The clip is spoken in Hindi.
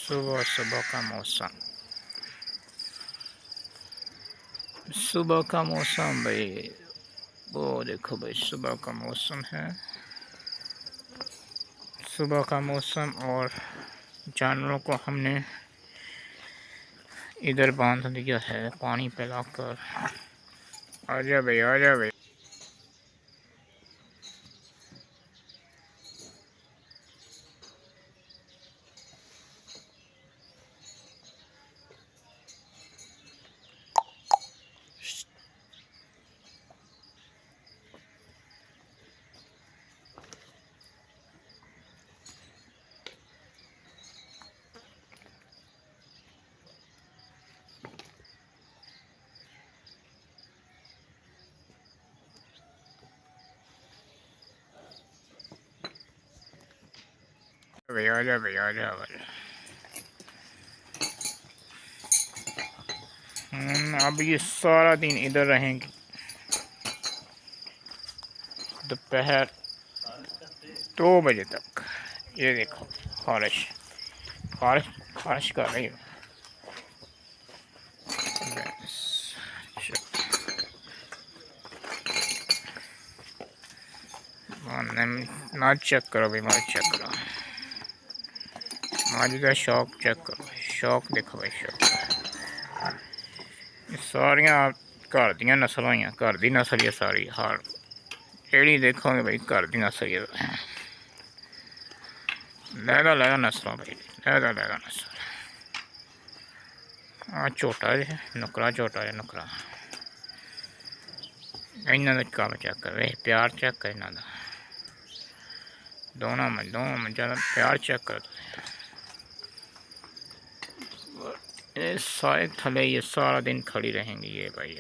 सुबह सुबह का मौसम, सुबह का मौसम भाई, वो देखो भाई सुबह का मौसम है, सुबह का मौसम। और जानवरों को हमने इधर बांध दिया है पानी पिलाकर। आजा भाई, आजा भाई। भाई आजा भाई, आजा भाई। अब ये सारा दिन इधर रहेंगे, दोपहर 2 बजे तक। ये देखो खारिश खारिश खारिश कर रही हो। ना चेक करो भाई, मार चेक करो, माजी का शौक चेक करो, शौक देखो भाई, शौक। सारियां घर दियां नस्ल होइयां, घर दी नस्ल ही सारी। हर जेह्ड़ी देखोगे भाई घर दी नस्ल ही। लैदा नस्ल भाई, लैदा नस्ल। हाँ झोटा है, नुकरा झोटा है, नुकरा। इन्हों का कम चेक कर, प्यार चेक कर इन्हों का। दोनों में ज़्यादा प्यार चेक कर। ये सारे थले ये सारा दिन खड़ी रहेंगी ये भाई।